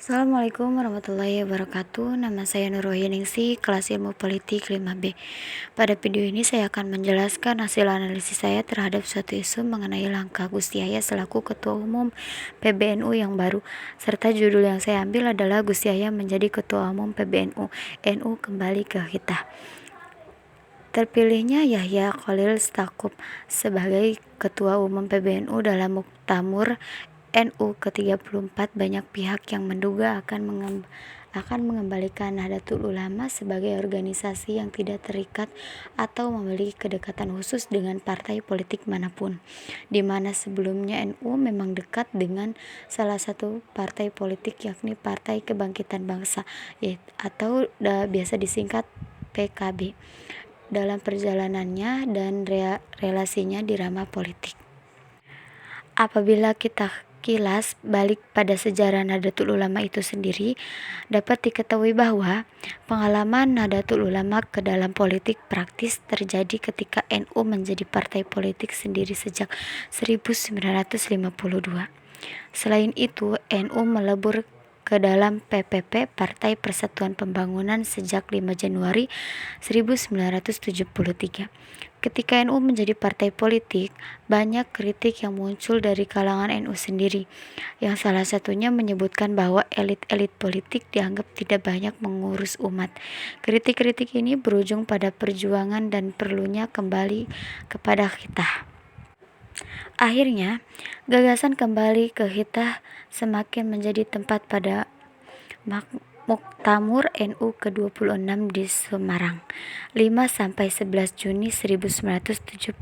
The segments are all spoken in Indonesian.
Assalamualaikum warahmatullahi wabarakatuh. Nama saya Nurwahyuningsi, kelas Ilmu Politik 5B. Pada video ini saya akan menjelaskan hasil analisis saya terhadap suatu isu mengenai langkah Gus Yahya selaku Ketua Umum PBNU yang baru, serta judul yang saya ambil adalah Gus Yahya menjadi Ketua Umum PBNU, NU kembali ke kita. Terpilihnya Yahya Khalil Stakuf sebagai Ketua Umum PBNU dalam Muktamar NU ke-34, banyak pihak yang menduga akan mengembalikan Nahdlatul Ulama sebagai organisasi yang tidak terikat atau memiliki kedekatan khusus dengan partai politik manapun, di mana sebelumnya NU memang dekat dengan salah satu partai politik, yakni Partai Kebangkitan Bangsa atau biasa disingkat PKB, dalam perjalanannya dan relasinya di ranah politik. Apabila kita kilas balik pada sejarah Nahdlatul Ulama itu sendiri, dapat diketahui bahwa pengalaman Nahdlatul Ulama ke dalam politik praktis terjadi ketika NU menjadi partai politik sendiri sejak 1952. Selain itu, NU melebur ke dalam PPP, Partai Persatuan Pembangunan, sejak 5 Januari 1973. Ketika NU menjadi partai politik, banyak kritik yang muncul dari kalangan NU sendiri, yang salah satunya menyebutkan bahwa elit-elit politik dianggap tidak banyak mengurus umat. Kritik-kritik ini berujung pada perjuangan dan perlunya kembali kepada kita. Akhirnya, gagasan kembali ke kita semakin menjadi tempat pada Muktamar NU ke-26 di Semarang, 5-11 Juni 1979.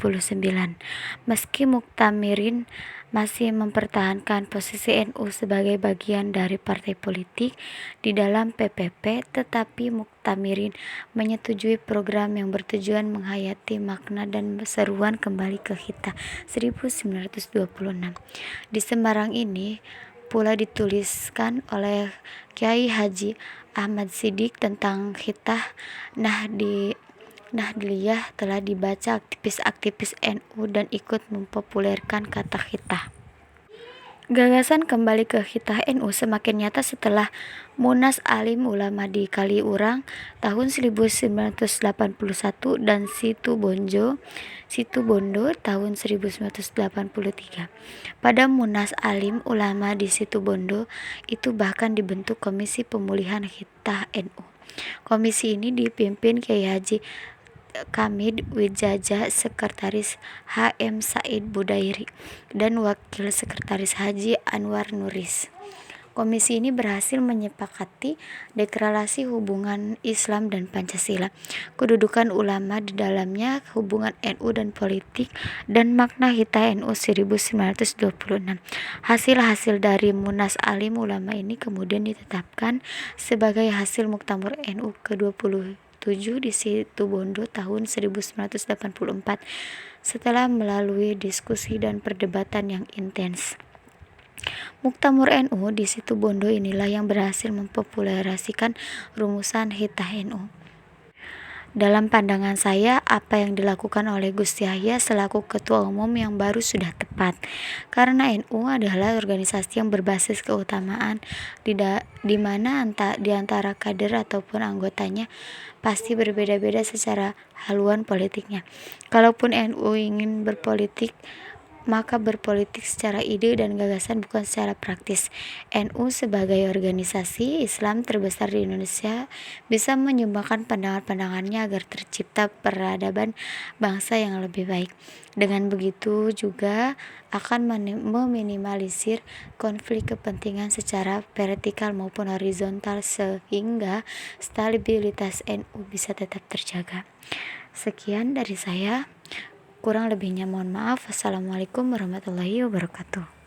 Meski Muktamirin masih mempertahankan posisi NU sebagai bagian dari partai politik di dalam PPP, tetapi Muktamirin menyetujui program yang bertujuan menghayati makna dan seruan kembali ke kita 1926. Di Semarang ini pula dituliskan oleh Kiai Haji Ahmad Siddiq tentang khitah Nahdliyah, telah dibaca aktivis-aktivis NU dan ikut mempopulerkan kata khitah. Gagasan kembali ke khitah NU semakin nyata setelah Munas Alim Ulama di Kaliurang tahun 1981 dan Situ Bondo tahun 1983. Pada Munas Alim Ulama di Situ Bondo itu bahkan dibentuk Komisi Pemulihan Khitah NU. Komisi ini dipimpin Kiai Haji Kamid Wijaja, Sekretaris HM Said Budairi, dan Wakil Sekretaris Haji Anwar Nuris. Komisi ini berhasil menyepakati deklarasi hubungan Islam dan Pancasila, kedudukan ulama di dalamnya, hubungan NU dan politik, dan makna khitah NU 1926. Hasil-hasil dari Munas Alim Ulama ini kemudian ditetapkan sebagai hasil Muktamar NU ke-27 di Situ Bondo tahun 1984 setelah melalui diskusi dan perdebatan yang intens. Muktamar NU di Situ Bondo inilah yang berhasil mempopulerasikan rumusan khitah NU. Dalam pandangan saya, apa yang dilakukan oleh Gus Yahya selaku Ketua Umum yang baru sudah tepat, karena NU adalah organisasi yang berbasis keutamaan, di mana di antara kader ataupun anggotanya pasti berbeda-beda secara haluan politiknya. Kalaupun NU ingin berpolitik, maka berpolitik secara ide dan gagasan, bukan secara praktis. NU sebagai organisasi Islam terbesar di Indonesia bisa menyumbangkan pandangan-pandangannya agar tercipta peradaban bangsa yang lebih baik. Dengan begitu juga akan meminimalisir konflik kepentingan secara vertikal maupun horizontal, sehingga stabilitas NU bisa tetap terjaga. Sekian dari saya. Kurang lebihnya mohon maaf. Wassalamualaikum warahmatullahi wabarakatuh.